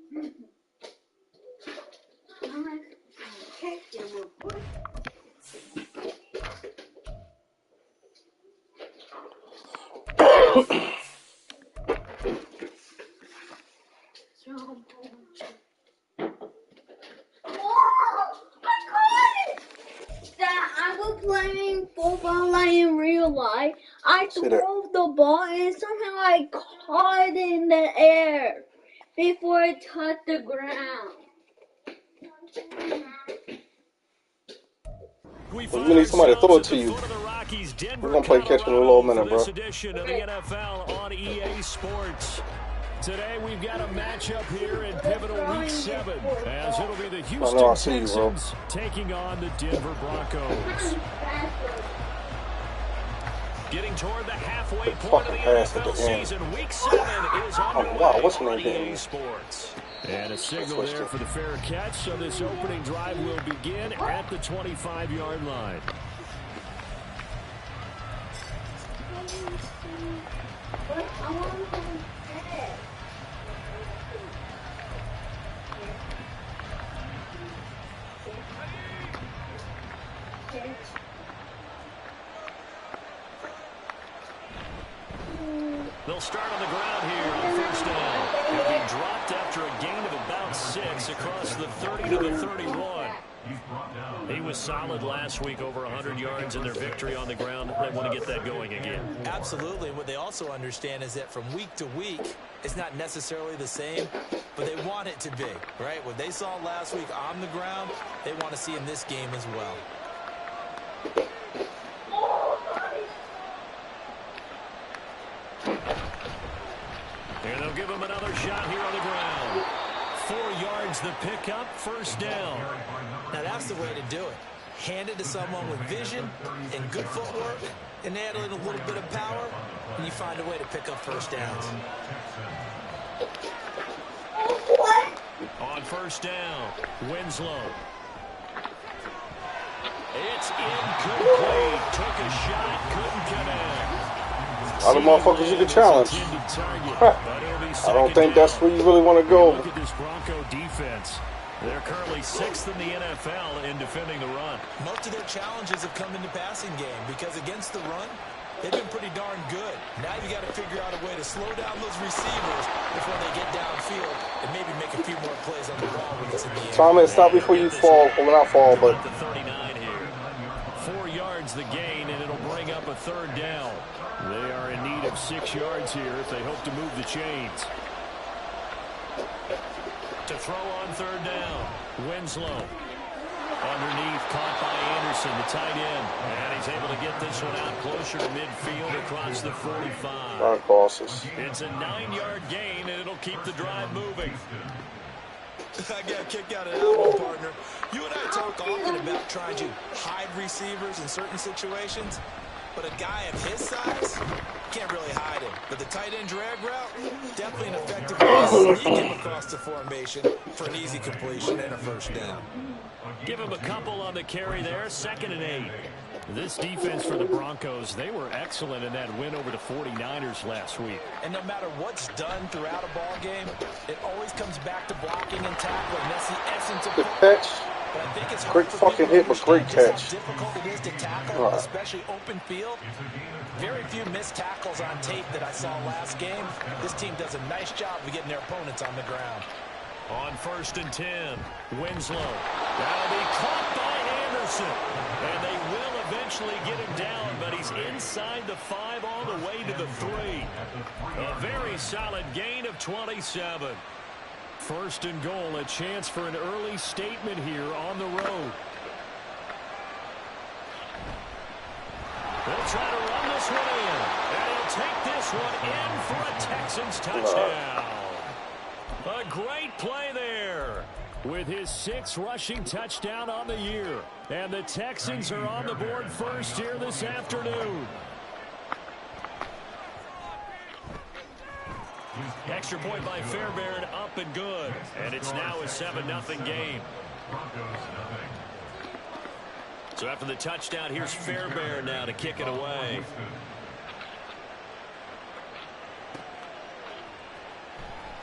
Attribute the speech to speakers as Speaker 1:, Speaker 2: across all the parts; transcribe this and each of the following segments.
Speaker 1: I was playing football like in real life. I threw the ball and somehow I caught it in the air before it touched the ground.
Speaker 2: You need somebody to throw it to you. We're going to play catch in a little minute, bro.
Speaker 3: Edition of the NFL on EA Sports. Today we've got a matchup here in pivotal week 7 as it'll be the Houston Texans taking on the Denver Broncos. Getting toward the halfway point of the NFL season, week 7 is underway on EA Sports. And a signal there for the fair catch, so this opening drive will begin at the 25-yard line. They'll start on the ground here on first down. He'll be dropped after a gain of about 6 across the 30 to the 31. He was solid last week, over 100 yards in their victory on the ground. They want to get that going again.
Speaker 4: Absolutely. What they also understand is that from week to week, it's not necessarily the same, but they want it to be, right? What they saw last week on the ground, they want to see in this game as well.
Speaker 3: And they'll give him another shot here on the ground. 4 yards the pickup, first down.
Speaker 4: Now that's the way to do it. Hand it to someone with vision and good footwork, and add in a little bit of power, and you find a way to pick up first downs.
Speaker 3: On first down, Winslow. It's incomplete. Took a shot, couldn't connect.
Speaker 2: Other motherfuckers you can challenge. I don't think that's where you really want to go.
Speaker 3: Look at this Bronco defense. They're currently 6th in the NFL in defending the run.
Speaker 4: Most of their challenges have come in the passing game because against the run, they've been pretty darn good. Now you got to figure out a way to slow down those receivers before they get downfield and maybe make a few more plays on the ball when it's in the air.
Speaker 2: Time it, stop before you fall. Well, not fall, but
Speaker 3: the 39 here. 4 yards the gain, and it'll bring up a third down. They are in need of 6 yards here if they hope to move the chains. To throw on third down, Winslow. Underneath, caught by Anderson, the tight end. And he's able to get this one out closer to midfield across the 45. It's a 9-yard gain, and it'll keep the drive moving.
Speaker 4: I got a kick out of that one, partner. You and I talk often about trying to hide receivers in certain situations. But a guy of his size, can't really hide him. But the tight end drag route, definitely an effective way to sneak him across the formation for an easy completion and a first down.
Speaker 3: Give him a couple on the carry there, 2nd and 8. This defense for the Broncos, they were excellent in that win over the 49ers last week.
Speaker 4: And no matter what's done throughout a ball game, it always comes back to blocking and tackling. That's the essence of football. But I think it's
Speaker 2: great fucking hit, but great catch.
Speaker 4: How difficult it is to tackle, especially open field. Very few missed tackles on tape that I saw last game. This team does a nice job of getting their opponents on the ground.
Speaker 3: On 1st and 10, Winslow. That'll be caught by Anderson. And they will eventually get him down, but he's inside the 5 all the way to the 3. A very solid gain of 27. 1st and goal, a chance for an early statement here on the road. They'll try to run this one in, and he'll take this one in for a Texans touchdown. A great play there with his 6th rushing touchdown on the year. And the Texans are on the board first here this afternoon. Extra point by Fairbairn, up and good. And it's now a 7-0 game. So after the touchdown, here's Fairbairn now to kick it away.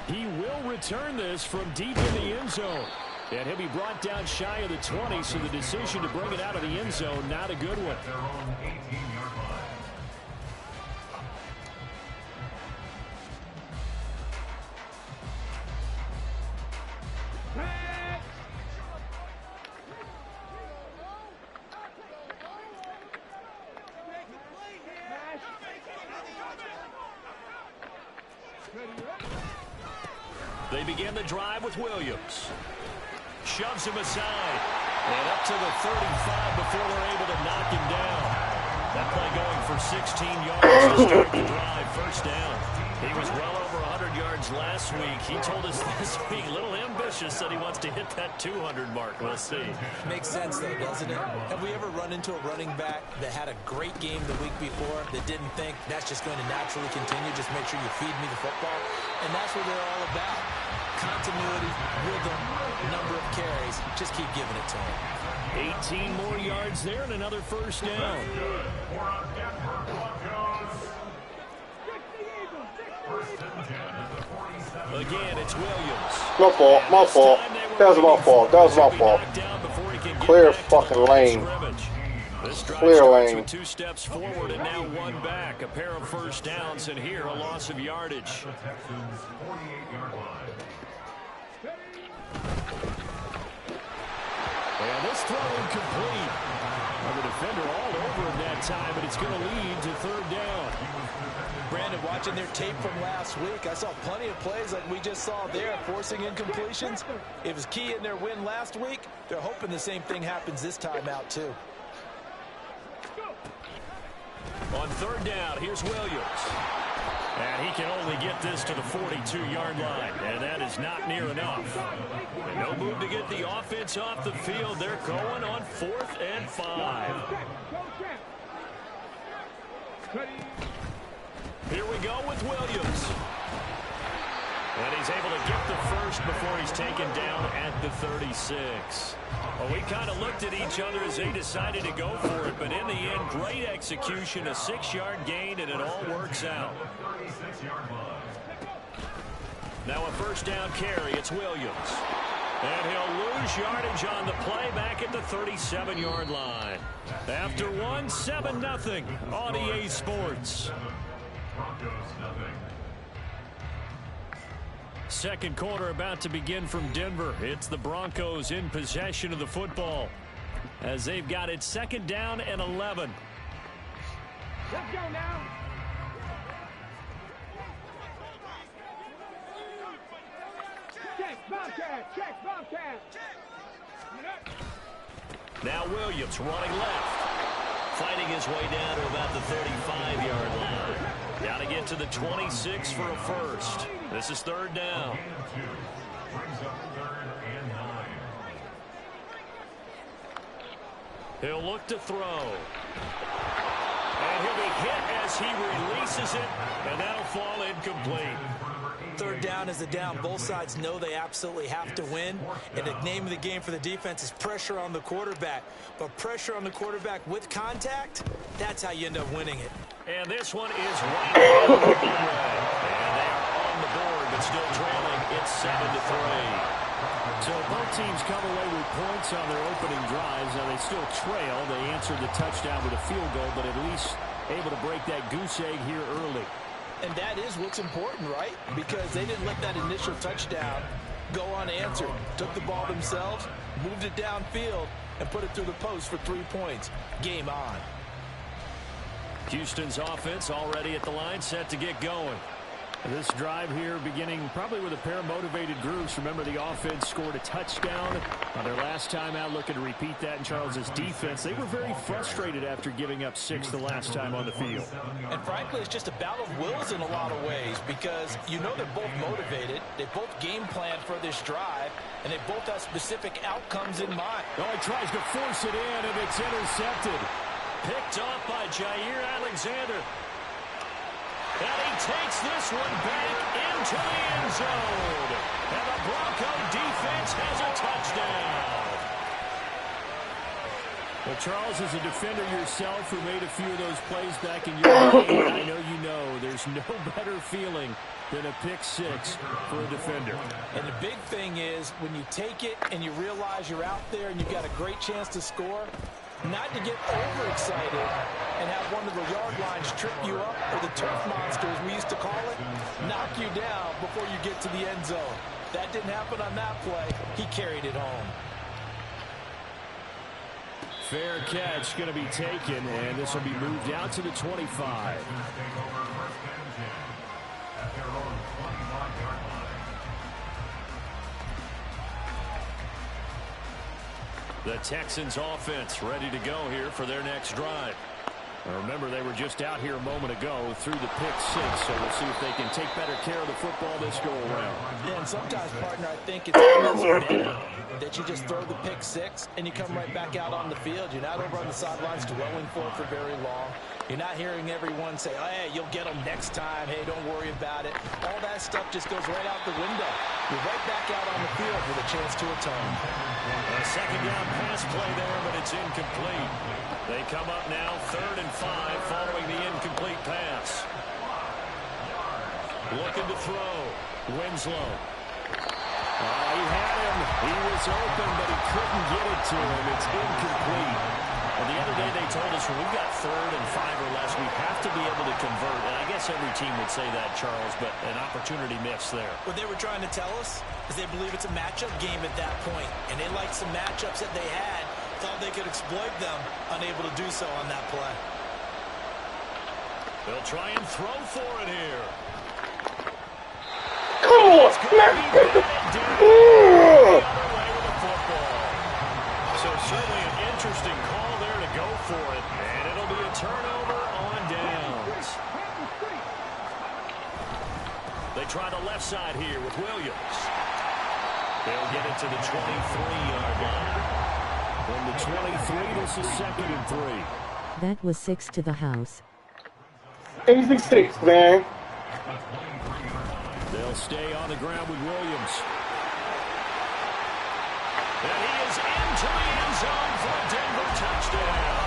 Speaker 3: He will return this from deep in the end zone. And he'll be brought down shy of the 20, so the decision to bring it out of the end zone, not a good one. They begin the drive with Williams. Shoves him aside. And up to the 35 before they're able to knock him down. That play going for 16 yards to start the drive. First down. He was well over 100 yards last week. He told us this week, a little ambitious, that he wants to hit that 200 mark. We'll see.
Speaker 4: Makes sense, though, doesn't it? Have we ever run into a running back that had a great game the week before that didn't think that's just going to naturally continue? Just make sure you feed me the football. And that's what they're all about. Continuity, rhythm, number of carries. Just keep giving it to him.
Speaker 3: 18 more yards there and another first down. Again, it's Williams.
Speaker 2: My fault, my fault. That was my fault. That was my fault. Clear fucking lane. Clear lane.
Speaker 3: With 2 steps forward and now 1 back. A pair of first downs, and here a loss of yardage. And this throw incomplete. The defender all over him that time, but it's going to lead to 3rd down.
Speaker 4: Brandon, watching their tape from last week, I saw plenty of plays like we just saw there, forcing incompletions. It was key in their win last week. They're hoping the same thing happens this time out, too.
Speaker 3: On 3rd down, here's Williams. And he can only get this to the 42-yard line, and that is not near enough. And no move to get the offense off the field. They're going on 4th and 5. Here we go with Williams. And he's able to get the first before he's taken down at the 36. Well, we kind of looked at each other as they decided to go for it, but in the end, great execution, a 6-yard gain, and it all works out. Now a first down carry, it's Williams. And he'll lose yardage on the play back at the 37-yard line. After 1, 7-0 on EA Sports. Second quarter about to begin from Denver. It's the Broncos in possession of the football as they've got it 2nd down and 11.
Speaker 5: Let's go now. Check, Bobcat, check, Bobcat.
Speaker 3: Now Williams running left. Fighting his way down to about the 35-yard line. Got to get to the 26 for a first. This is 3rd down. He'll look to throw. And he'll be hit as he releases it, and that'll fall incomplete.
Speaker 4: 3rd down is a down. Both sides know they absolutely have to win. And the name of the game for the defense is pressure on the quarterback. But pressure on the quarterback with contact, that's how you end up winning it.
Speaker 3: And this one is right on the way. And they are on the board, but still trailing. It's 7-3. So both teams come away with points on their opening drives. Now they still trail. They answered the touchdown with a field goal, but at least able to break that goose egg here early.
Speaker 4: And that is what's important, right? Because they didn't let that initial touchdown go unanswered. Took the ball themselves, moved it downfield, and put it through the post for 3 points. Game on.
Speaker 3: Houston's offense already at the line, set to get going. This drive here beginning probably with a pair of motivated groups. Remember, the offense scored a touchdown on their last time out, looking to repeat that in Charles's defense. They were very frustrated after giving up 6 the last time on the field.
Speaker 4: And frankly, it's just a battle of wills in a lot of ways because you know they're both motivated. They both game planned for this drive, and they both have specific outcomes in mind.
Speaker 3: Oh, he tries to force it in, and it's intercepted. Picked off by Jair Alexander. And he takes this one back into the end zone. And the Bronco defense has a touchdown. Well, Charles, as a defender yourself who made a few of those plays back in your game, I know you know there's no better feeling than a pick six for a defender.
Speaker 4: And the big thing is when you take it and you realize you're out there and you've got a great chance to score, not to get overexcited and have one of the yard lines trip you up, or the turf monster, as we used to call it, knock you down before you get to the end zone. That didn't happen on that play. He carried it home.
Speaker 3: Fair catch going to be taken, and this will be moved out to the 25. The Texans offense ready to go here for their next drive. Now remember, they were just out here a moment ago through the pick six, so we'll see if they can take better care of the football this go around.
Speaker 4: Yeah, and sometimes, partner, I think it's almost better that you just throw the pick six and you come right back out on the field. You're not over on the sidelines dwelling for it for very long. You're not hearing everyone say, oh, hey, you'll get them next time. Hey, don't worry about it. All that stuff just goes right out the window. You're right back out on the field with a chance to atone.
Speaker 3: A second down pass play there, but it's incomplete. They come up now 3rd and 5 following the incomplete pass. Looking to throw. Winslow. He had him. He was open, but he couldn't get it to him. It's incomplete. And the other day they told us when we've got 3rd and 5 or less, we have to be able to convert. And I guess every team would say that, Charles, but an opportunity missed there.
Speaker 4: What they were trying to tell us is they believe it's a matchup game at that point, and they liked some matchups that they had, thought they could exploit them, unable to do so on that play.
Speaker 3: They'll try and throw for it here.
Speaker 2: Come on, man.
Speaker 3: So certainly an interesting call there to go for it, and it'll be a turnover on downs. They try the left side here with Williams. They'll get it to the 23-yard line. From the 23, this is 2nd and 3.
Speaker 6: That was 6 to the house.
Speaker 2: 86, man.
Speaker 3: They'll stay on the ground with Williams. And he is into the end zone for a Denver touchdown.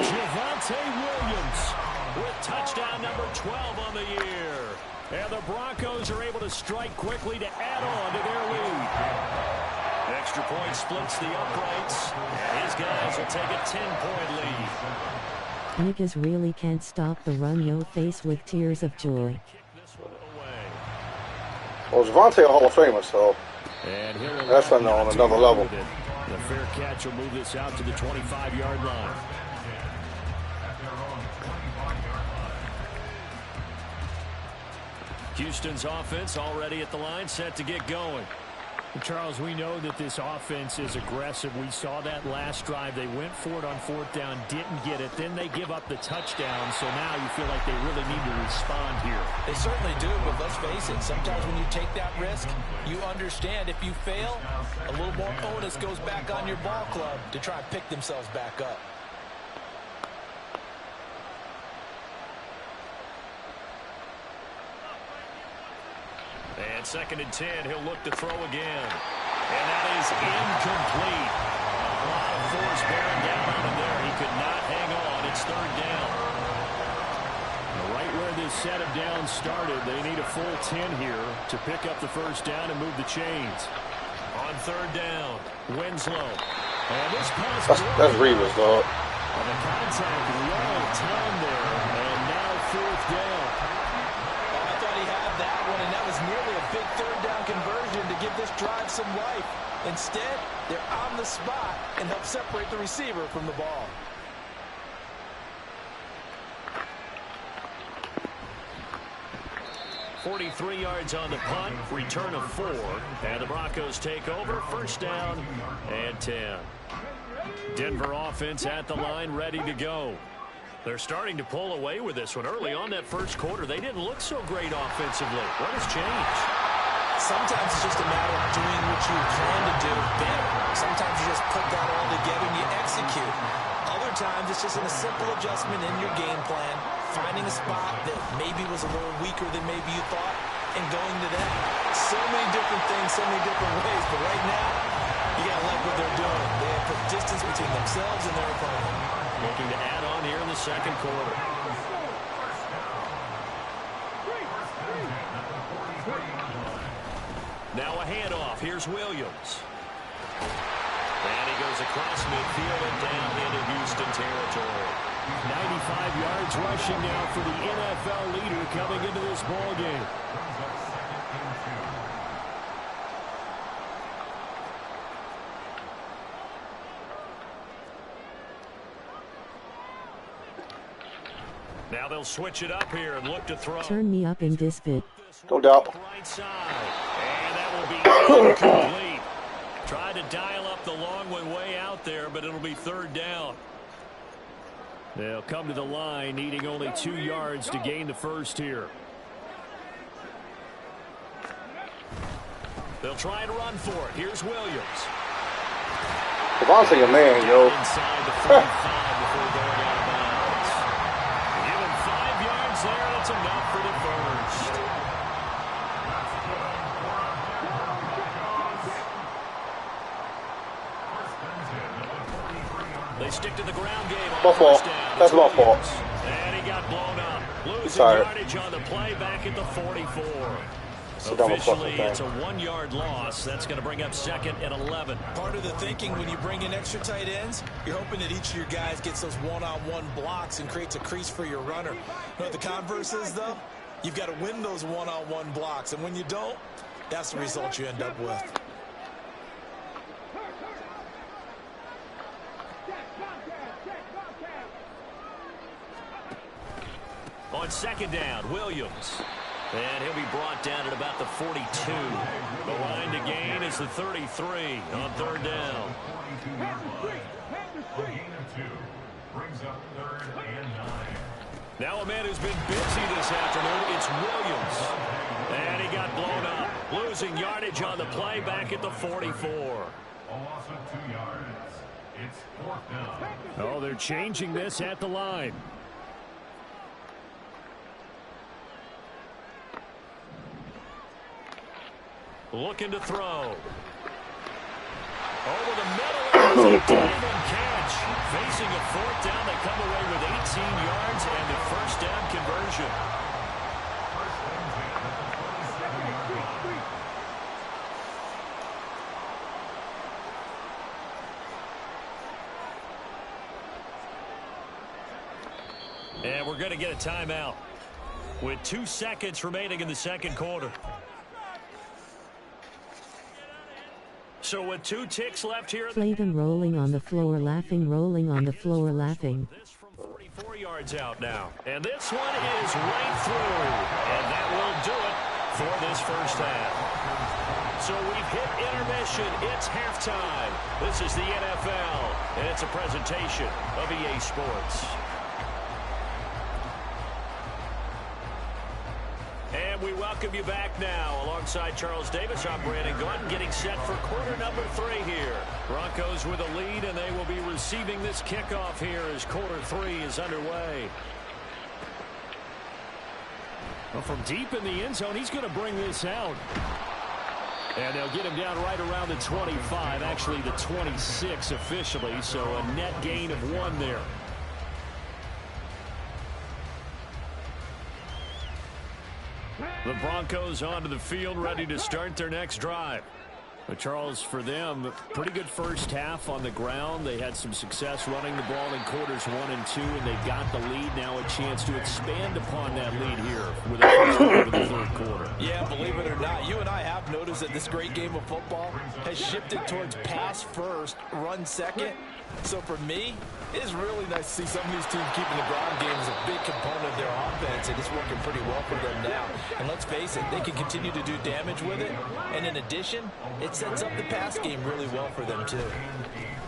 Speaker 3: Javonte Williams with touchdown number 12 on the year. And the Broncos are able to strike quickly to add on to their lead. Extra point splits the uprights. These guys will take a 10-point lead.
Speaker 6: Niggas really can't stop the run, yo face with tears of joy.
Speaker 2: Well, Javonte a Hall of Famer, so that's on another level.
Speaker 3: The fair catch will move this out to the 25-yard line. Houston's offense already at the line, set to get going.
Speaker 7: Charles, we know that this offense is aggressive. We saw that last drive. They went for it on 4th down, didn't get it. Then they give up the touchdown, so now you feel like they really need to respond here.
Speaker 4: They certainly do, but let's face it, sometimes when you take that risk, you understand if you fail, a little more onus goes back on your ball club to try and pick themselves back up.
Speaker 3: And 2nd and 10, he'll look to throw again. And that is incomplete. A lot of force bearing down on him there. He could not hang on. It's 3rd down.
Speaker 7: Right where this set of downs started, they need a full 10 here to pick up the 1st down and move the chains.
Speaker 3: On 3rd down, Winslow. And this pass
Speaker 2: That's Reeves, dog.
Speaker 3: And the contact well timed there. And now 4th down.
Speaker 4: I thought he had that one, and that was nearly a big 3rd down conversion to give this drive some life. Instead, they're on the spot and help separate the receiver from the ball.
Speaker 3: .43 yards on the punt, return of 4, and the Broncos take over, 1st down and 10. Denver offense at the line, ready to go. They're starting to pull away with this one. Early on that 1st quarter, they didn't look so great offensively. What has changed?
Speaker 4: Sometimes it's just a matter of doing what you plan to do better. Sometimes you just put that all together and you execute. Other times it's just a simple adjustment in your game plan, finding a spot that maybe was a little weaker than maybe you thought, and going to that. So many different things, so many different ways, but right now, You got to like what they're doing. They have put distance between themselves and their opponent.
Speaker 3: Looking to add on here in the second quarter. Now a handoff. Here's Williams. And he goes across midfield and down into Houston territory.
Speaker 7: 95 yards rushing now for the NFL leader coming into this ball game.
Speaker 3: Now they'll switch it up here and look to throw.
Speaker 6: Turn me up in this bit.
Speaker 2: No doubt.
Speaker 3: Right side. And that will be incomplete. Tried to dial up the long one way out there, but it'll be third down.
Speaker 7: They'll come to the line needing only 2 yards to gain the first here.
Speaker 3: They'll try and run for it. Here's Williams.
Speaker 2: Devontae, your man, yo.
Speaker 3: Inside the 45 before going out of bounds. Give him 5 yards there. That's enough for the first. They stick to the ground game.
Speaker 2: My fault. That's my fault.
Speaker 3: And he got blown up. Losing yardage on the play back at the 44. Officially, it's a 1-yard loss. That's going to bring up second and 11.
Speaker 4: Part of the thinking when you bring in extra tight ends, you're hoping that each of your guys gets those one-on-one blocks and creates a crease for your runner. You know what the converse is, though? You've got to win those one-on-one blocks, and when you don't, that's the result you end up with.
Speaker 3: On second down, Williams. And he'll be brought down at about the 42. The line to gain is the 33 on third down. Now a man who's been busy this afternoon, it's Williams. And he got blown up. Losing yardage on the play back at the 44.
Speaker 7: Oh, they're changing this at the line.
Speaker 3: Looking to throw. Over the middle, and a diving catch. Facing a fourth down, they come away with 18 yards and the first down conversion. And we're going to get a timeout with 2 seconds remaining in the second quarter. So with 2 ticks left here.
Speaker 6: Flavin rolling on the floor laughing, rolling on the floor laughing.
Speaker 3: This from 44 yards out now. And this one is right through. And that will do it for this first half. So we've hit intermission. It's halftime. This is the NFL. And it's a presentation of EA Sports. And we welcome you back now. Alongside Charles Davis, I'm Brandon Gordon, getting set for quarter number 3 here. Broncos with a lead, and they will be receiving this kickoff here as quarter 3 is underway.
Speaker 7: Well, from deep in the end zone, he's going to bring this out. And they'll get him down right around the 25, actually the 26 officially, so a net gain of 1 there. The Broncos onto the field, ready to start their next drive. But Charles, for them, pretty good first half on the ground. They had some success running the ball in quarters 1 and 2, and they got the lead. Now a chance to expand upon that lead here with a first quarter of the third quarter.
Speaker 4: Yeah, believe it or not, you and I have noticed that this great game of football has shifted towards pass first, run second. So for me, it is really nice to see some of these teams keeping the ground game as a big component of their offense, and it's working pretty well for them now. And let's face it, they can continue to do damage with it. And in addition, it sets up the pass game really well for them, too.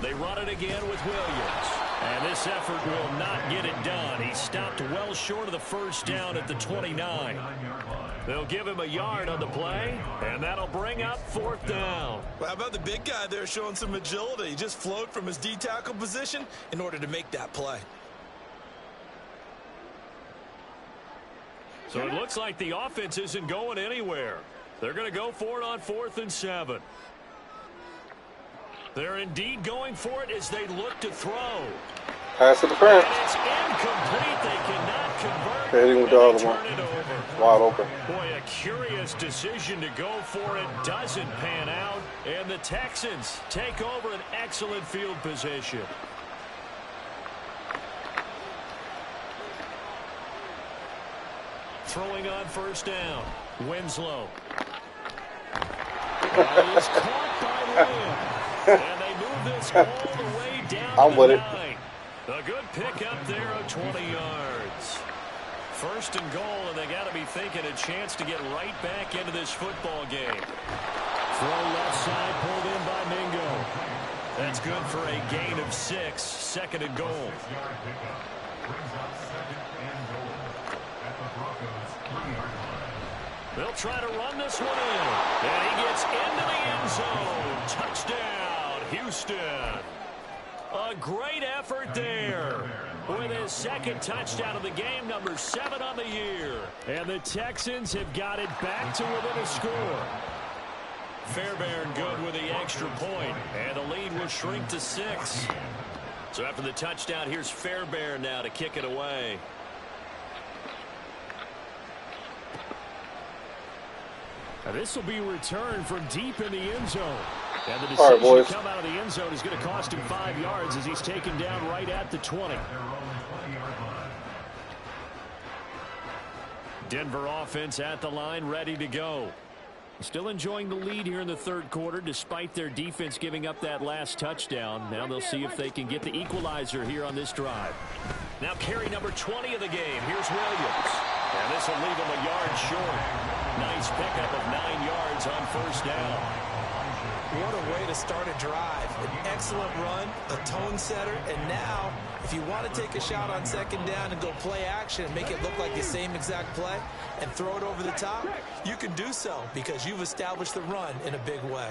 Speaker 3: They run it again with Williams. And this effort will not get it done. He stopped well short of the first down at the 29. They'll give him a yard on the play, and that'll bring up fourth down.
Speaker 4: Well, how about the big guy there showing some agility? He just flowed from his D-tackle position in order to make that play.
Speaker 3: So it looks like the offense isn't going anywhere. They're going to go for it on 4th and 7. They're indeed going for it as they look to throw.
Speaker 2: Pass interference.
Speaker 3: And it's incomplete. They cannot convert.
Speaker 2: Hitting with the other one. Wide open.
Speaker 3: Boy, a curious decision to go for it. Doesn't pan out. And the Texans take over an excellent field position. Throwing on first down. Winslow. He's caught by Williams. And they move this all the way down
Speaker 2: I'm
Speaker 3: to
Speaker 2: with
Speaker 3: the
Speaker 2: it.
Speaker 3: 9. A good pick up there of 20 yards. First and goal, and they got to be thinking a chance to get right back into this football game. Throw left side, pulled in by Mingo. That's good for a gain of 6. Second and goal. They'll try to run this one in. And he gets into the end zone. Touchdown, Houston. A great effort there. With his second touchdown of the game, number 7 on the year. And the Texans have got it back to within a score. Fairbairn good with the extra point. And the lead will shrink to 6. So after the touchdown, here's Fairbairn now to kick it away. Now this will be returned from deep in the end zone. And the decision to come out of the end zone is going to cost him 5 yards as he's taken down right at the 20. Denver offense at the line, ready to go. Still enjoying the lead here in the third quarter despite their defense giving up that last touchdown. Now they'll see if they can get the equalizer here on this drive. Now carry number 20 of the game. Here's Williams. And this will leave him a yard short. Nice pickup of 9 yards on first down.
Speaker 4: What a way to start a drive. An excellent run, a tone setter, and now, if you want to take a shot on second down and go play action and make it look like the same exact play and throw it over the top, you can do so because you've established the run in a big way.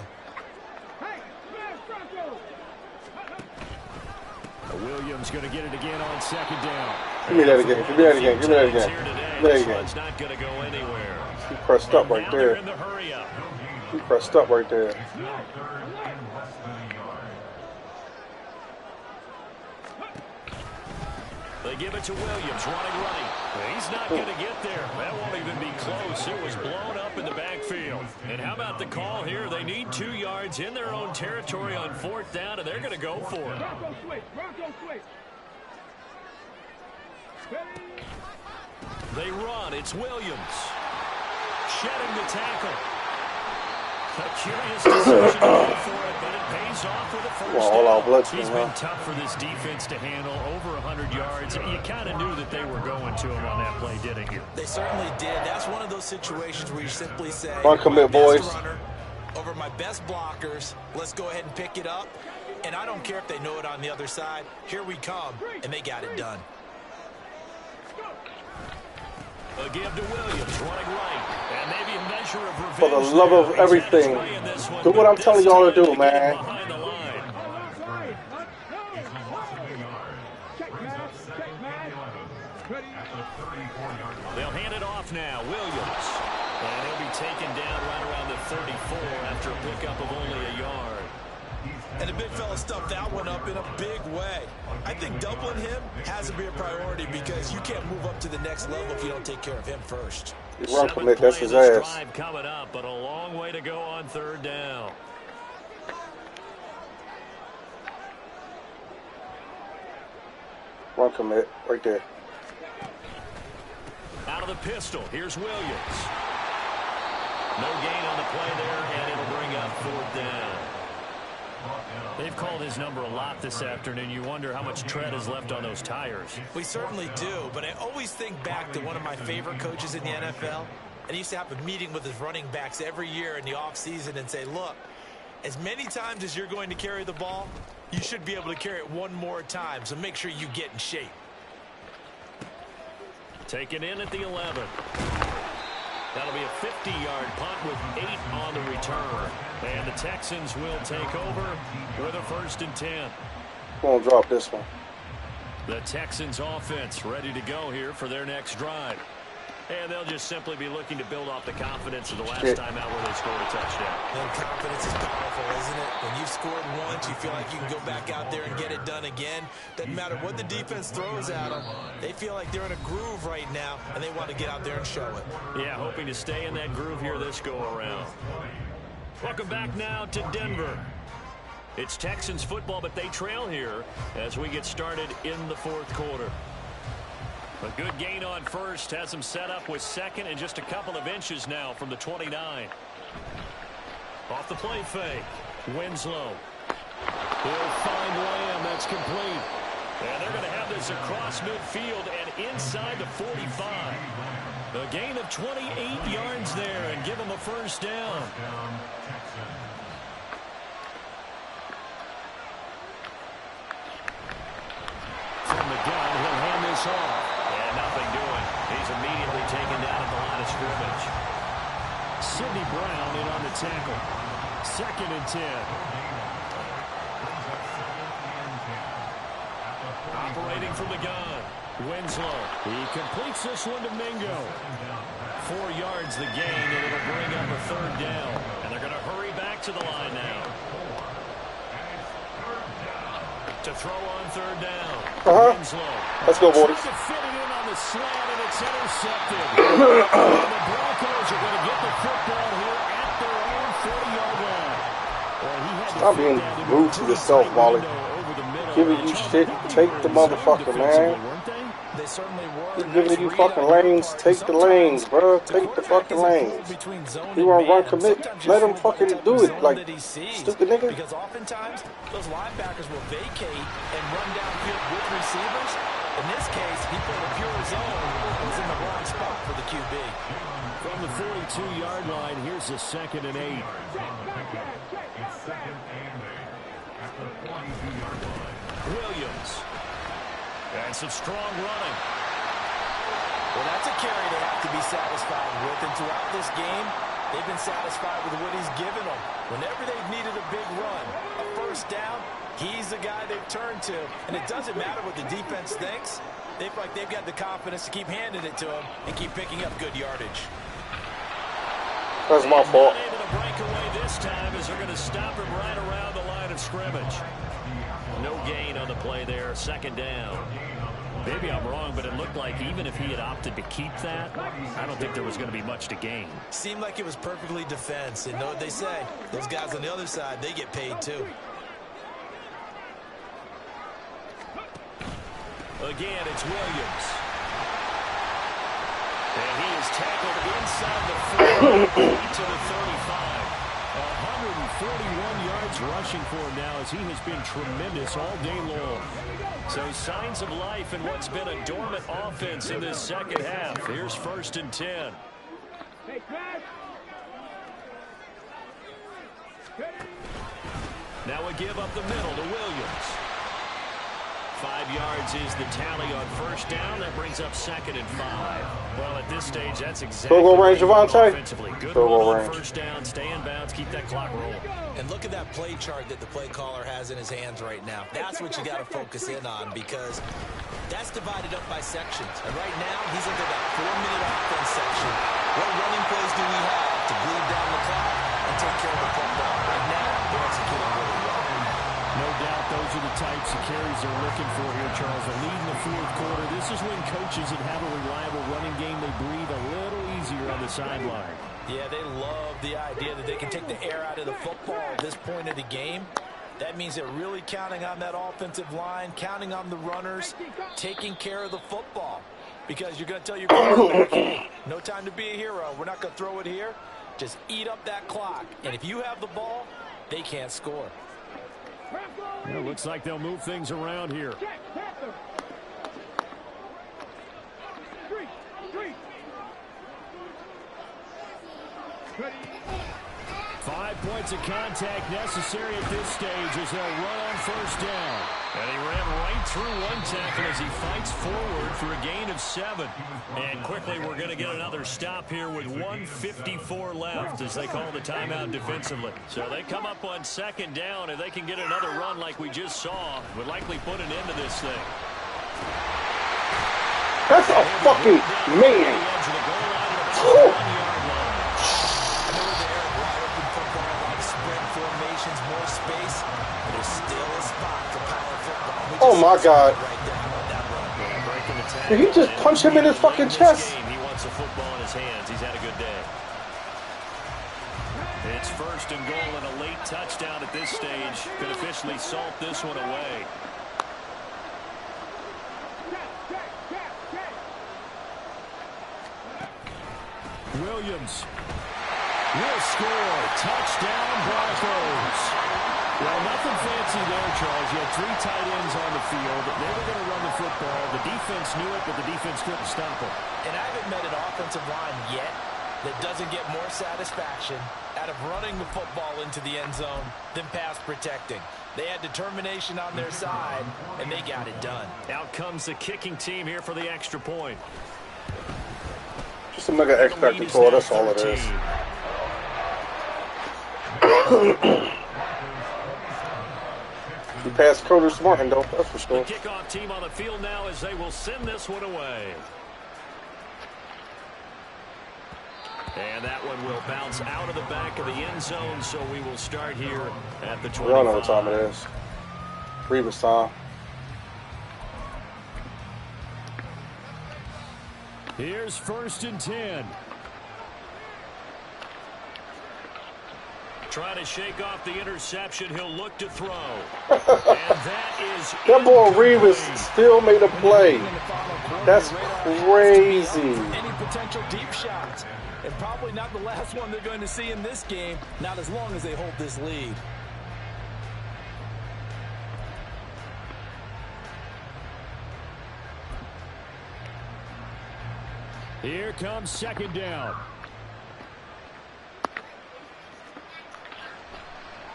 Speaker 3: Williams going to get it again on second down.
Speaker 2: Give me that again. Give me that again. Give me that again. Give me that again.
Speaker 3: It's not going to go anywhere.
Speaker 2: He pressed up right there. He pressed up right there.
Speaker 3: They give it to Williams, running right. He's not going to get there. That won't even be close. It was blown up in the backfield. And how about the call here? They need 2 yards in their own territory on fourth down, and they're going to go for it. They run. It's Williams. Shedding the tackle. A curious decision to go for it, but it pays off with a first down. He's been tough for this defense to handle. Over 100 yards. You kind of knew that they were going to him on that play, didn't you?
Speaker 4: They certainly did. That's one of those situations where you simply say,
Speaker 2: Run commit, boys.
Speaker 4: Runner over my best blockers. Let's go ahead and pick it up. And I don't care if they know it on the other side. Here we come, and they got it done.
Speaker 3: A give to Williams, running right. And maybe a measure of revenge.
Speaker 2: For the love of everything, do what I'm telling y'all to do, man.
Speaker 3: They'll hand it off now. Williams. And he'll be taken down right around the 34 after a pickup of only a yard.
Speaker 4: And the big fella stuffed that one up in a big way. I think doubling him has to be a priority because you can't move up to the next level if you don't take care of him first.
Speaker 2: Run commit, that's his ass.
Speaker 3: Drive coming up, but a long way to go on third down.
Speaker 2: Run commit, right there.
Speaker 3: Out of the pistol, here's Williams. No gain on the play there, and it'll bring up fourth down. They've called his number a lot this afternoon. You wonder how much tread is left on those tires.
Speaker 4: We certainly do, but I always think back to one of my favorite coaches in the NFL. And he used to have a meeting with his running backs every year in the offseason and say, look, as many times as you're going to carry the ball, you should be able to carry it one more time, so make sure you get in shape.
Speaker 3: Taken in at the 11. That'll be a 50-yard punt with 8 on the return. And the Texans will take over with a 1st and 10.
Speaker 2: Gonna drop this one.
Speaker 3: The Texans offense ready to go here for their next drive. And they'll just simply be looking to build off the confidence of the last time out where they scored a touchdown.
Speaker 4: And confidence is powerful, isn't it? When you've scored once, you feel like you can go back out there and get it done again. Doesn't matter what the defense throws at them. They feel like they're in a groove right now, and they want to get out there and show it.
Speaker 3: Yeah, hoping to stay in that groove here this go-around. Welcome back now to Denver. It's Texans football, but they trail here as we get started in the fourth quarter. A good gain on first, has them set up with second and just a couple of inches now from the 29. Off the play fake, Winslow. He'll find Lamb, that's complete. And they're going to have this across midfield and inside the 45. A gain of 28 yards there and give them a first down. From the gun, he'll hand this off. And nothing doing. He's immediately taken down at the line of scrimmage. Sidney Brown in on the tackle. 2nd and 10. Operating from the gun. Winslow. He completes this one to Mingo. 4 yards the gain, and it'll bring up a third down. And they're going to hurry back to the line now. To throw on third down. Winslow.
Speaker 2: Let's go, boys.
Speaker 3: To fit it in on the slant, and it's intercepted. And the Broncos are going to get the football here at their own 40-yard line.
Speaker 2: Stop being rude to yourself, Wally. Giving you shit. Take the motherfucker, man.
Speaker 4: They certainly were.
Speaker 2: He's giving you fucking lanes. Take the lanes, bro. Take the fucking lanes. You want to run commit? Let him fucking do it, like stupid nigga.
Speaker 4: Because oftentimes those linebackers will vacate and run downfield with receivers. In this case, he played a pure zone and was in the wrong spot for the QB.
Speaker 3: From the 42-yard line, here's a 2nd and 8. Williams. And some strong running.
Speaker 4: Well, that's a carry they have to be satisfied with. And throughout this game, they've been satisfied with what he's given them. Whenever they've needed a big run, a first down, he's the guy they've turned to. And it doesn't matter what the defense thinks. They feel like they've got the confidence to keep handing it to him and keep picking up good yardage.
Speaker 2: That's my fault.
Speaker 3: Not able to break away this time as they're going to stop him right around the line of scrimmage. No gain on the play there, 2nd down. Maybe I'm wrong, but it looked like even if he had opted to keep that, I don't think there was going to be much to gain.
Speaker 4: Seemed like it was perfectly defense. And know what they say? Those guys on the other side, they get paid too.
Speaker 3: Again, it's Williams. And he is tackled inside the 40 to the 35. 141 yards rushing for him now as he has been tremendous all day long. So signs of life in what's been a dormant offense in this second half. Here's 1st and 10. Now we give up the middle to Williams. 5 yards is the tally on first down. That brings up 2nd and 5. Well, at this stage, that's exactly
Speaker 2: Field goal range, Javonte.
Speaker 3: Offensively. Good
Speaker 2: Field goal
Speaker 3: run on
Speaker 2: range.
Speaker 3: first down. Stay in bounds. Keep that clock rolling.
Speaker 4: And look at that play chart that the play caller has in his hands right now. That's what you got to focus in on because that's divided up by sections. And right now, he's into that 4-minute offense section. What running plays do we have to bleed down the clock and take care of the football? Right now, they're executing really well.
Speaker 3: No doubt those are the types of carries they're looking for here, Charles. A lead in the fourth quarter. This is when coaches that have a reliable running game, they breathe a little easier on the sideline.
Speaker 4: Yeah, they love the idea that they can take the air out of the football at this point of the game. That means they're really counting on that offensive line, counting on the runners, taking care of the football. Because you're going to tell your quarterback, hey, no time to be a hero. We're not going to throw it here. Just eat up that clock. And if you have the ball, they can't score.
Speaker 3: It looks like they'll move things around here. 5 points of contact necessary at this stage as they'll run on first down. And he ran right through one tackle as he fights forward for a gain of 7. And quickly we're going to get another stop here with 1:54 left as they call the timeout defensively. So they come up on 2nd down, and they can get another run like we just saw. Would likely put an end to this thing.
Speaker 2: That's a fucking man.
Speaker 3: 1-yard line.
Speaker 4: I know they're wide open football, like spread formations, more space, but there's still a spot for power football.
Speaker 2: Oh my God.
Speaker 4: Right there on that run.
Speaker 3: Yeah, breaking the tackle.
Speaker 2: Did he just punch him in his fucking chest?
Speaker 3: He wants the football in his hands. He's had a good day. It's 1st and goal and a late touchdown at this stage. Could officially salt this one away. Williams will score. Touchdown, Broncos. Well, nothing fancy there, Charles. You had 3 tight ends on the field. They were going to run the football. The defense knew it, but the defense couldn't stop them.
Speaker 4: And I haven't met an offensive line yet that doesn't get more satisfaction out of running the football into the end zone than pass protecting. They had determination on their side, and they got it done.
Speaker 3: Out comes the kicking team here for the extra point.
Speaker 2: Just another X Factor tour, that's all it is. He passed Curtis Martin, though, that's for sure.
Speaker 3: The kickoff team on the field now as they will send this one away. And that one will bounce out of the back of the end zone, so we will start here at the 25.
Speaker 2: We all know what time it is. Revis time.
Speaker 7: Here's 1st and 10.
Speaker 3: Trying to shake off the interception. He'll look to throw. And that is
Speaker 2: That boy Revis still made a play. That's crazy.
Speaker 4: Any potential deep shots. And probably not the last one they're going to see in this game, not as long as they hold this lead.
Speaker 7: Here comes 2nd down.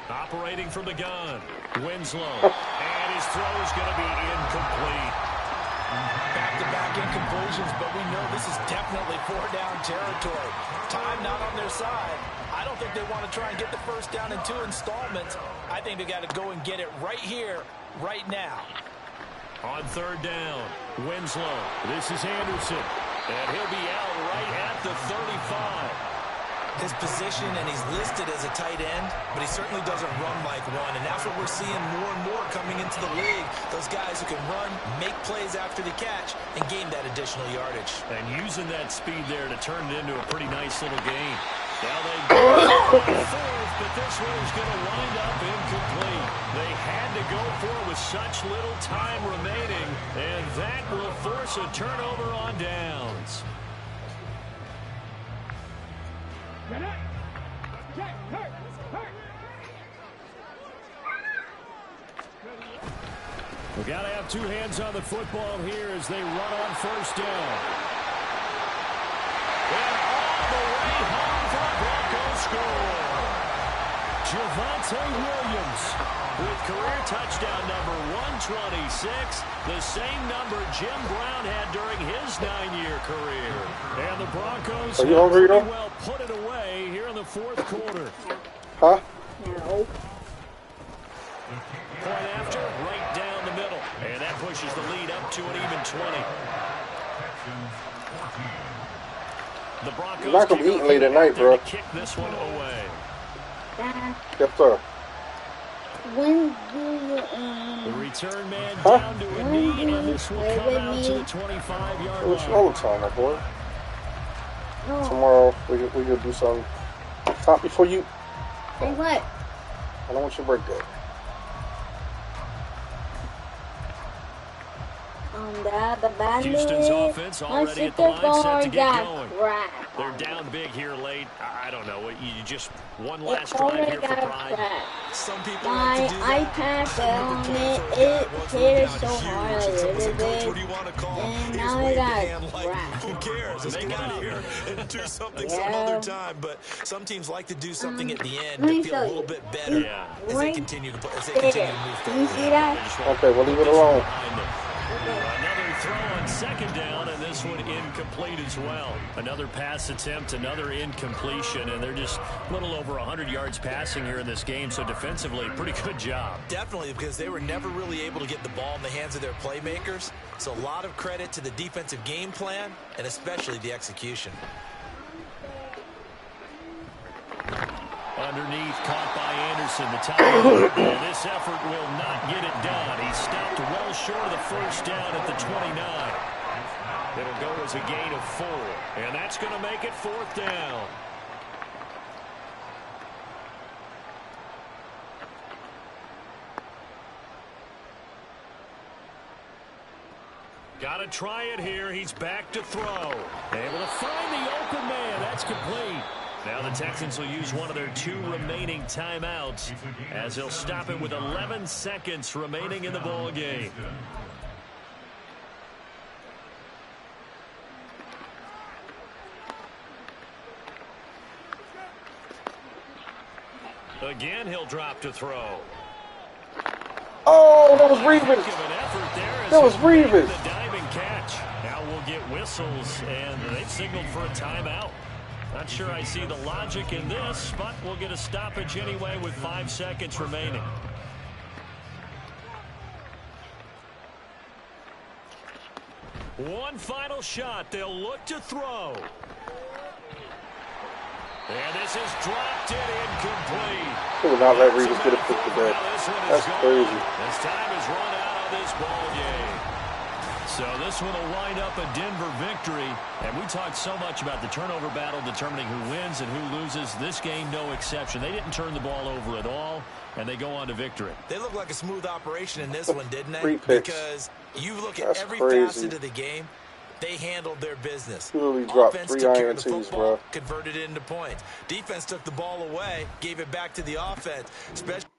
Speaker 3: operating from the gun. Winslow. And his throw is going to be incomplete.
Speaker 4: Back-to-back incompletions, but we know this is definitely four-down territory. Time not on their side. I don't think they want to try and get the first down in 2 installments. I think they got to go and get it right here, right now.
Speaker 3: On 3rd down, Winslow. This is Anderson. And he'll be out right at the 35.
Speaker 4: His position, and he's listed as a tight end, but he certainly doesn't run like one, and that's what we're seeing more and more coming into the league. Those guys who can run, make plays after the catch, and gain that additional yardage.
Speaker 3: And using that speed there to turn it into a pretty nice little game. Now they go for the 4th, but this one is going to wind up incomplete. They had to go for it with such little time remaining, and that will force a turnover on downs.
Speaker 7: We've got to have 2 hands on the football here as they run on 1st down.
Speaker 3: And all the way home for Broncos score. Javonte Williams with career touchdown number 126, the same number Jim Brown had during his 9-year career. And the Broncos
Speaker 2: Are you hungry, though?
Speaker 3: well put it away here in the 4th quarter.
Speaker 2: Huh?
Speaker 1: No.
Speaker 3: Point after, right down the middle. And that pushes the lead up to an even 20. The Broncos
Speaker 2: You're not gonna be eating late at night, bro.
Speaker 3: kick this one away.
Speaker 2: Yes, sir.
Speaker 1: When do
Speaker 3: The return man
Speaker 2: Huh?
Speaker 3: down to a knee, and this will come out to the 25-yard
Speaker 2: What's
Speaker 3: line.
Speaker 2: wrong with time, my boy?
Speaker 1: No.
Speaker 2: Tomorrow, we gonna do something. Top before you.
Speaker 1: Say what?
Speaker 2: I don't want your birthday.
Speaker 3: Houston's offense already at the line, set to get going. They're down big here late. I don't know. You just one last drive here for pride.
Speaker 4: Some people
Speaker 1: My
Speaker 4: like to do that.
Speaker 1: iPad on it hit it so hard a little bit,
Speaker 4: What do you want to call him?
Speaker 1: and
Speaker 4: Here's
Speaker 1: now
Speaker 4: wave
Speaker 1: I
Speaker 4: your
Speaker 1: got
Speaker 4: hand like,
Speaker 1: crap.
Speaker 4: who cares? Let's get out of here and do something some
Speaker 1: Yeah.
Speaker 4: other time. But some teams like to do something at the end
Speaker 1: let me
Speaker 4: to feel
Speaker 1: show
Speaker 4: a little
Speaker 1: you.
Speaker 4: bit better
Speaker 3: Yeah.
Speaker 4: as they
Speaker 1: Right
Speaker 4: continue to play, as they
Speaker 1: there.
Speaker 4: continue to move
Speaker 1: Do you
Speaker 4: forward.
Speaker 1: see that?
Speaker 2: Okay, we'll leave it alone.
Speaker 3: Behind them. Another throw on 2nd down, and this one incomplete as well. Another pass attempt, another incompletion, and they're just a little over 100 yards passing here in this game, so defensively, pretty good job.
Speaker 4: Definitely, because they were never really able to get the ball in the hands of their playmakers. So a lot of credit to the defensive game plan and especially the execution.
Speaker 3: Underneath, caught by Anderson, the time. And this effort will not get it done. He stopped well short of the first down at the 29. It'll go as a gain of 4, and that's going to make it 4th down. Got to try it here. He's back to throw. Able to find the open man. That's complete. Now the Texans will use one of their 2 remaining timeouts as they'll stop it with 11 seconds remaining in the ball game. Again, he'll drop to throw.
Speaker 2: Oh, that was Reeves. That was Reeves.
Speaker 3: The diving catch. Now we'll get whistles, and they've signaled for a timeout. Not sure I see the logic in this, but we'll get a stoppage anyway with 5 seconds remaining. One final shot. They'll look to throw. And this is dropped in incomplete.
Speaker 2: They will not let Reeves get a pick today. That's crazy.
Speaker 3: As time is run out of this ball game. So this one will wind up a Denver victory. And we talked so much about the turnover battle determining who wins and who loses. This game, no exception. They didn't turn the ball over at all, and they go on to victory.
Speaker 4: They look like a smooth operation in this one, didn't they?
Speaker 2: Because
Speaker 4: you look at every facet of the game. They handled their business.
Speaker 2: Literally dropped
Speaker 4: Offense
Speaker 2: 3
Speaker 4: took care of the
Speaker 2: INTs,
Speaker 4: football,
Speaker 2: bro.
Speaker 4: converted it into points. Defense took the ball away, gave it back to the offense. Special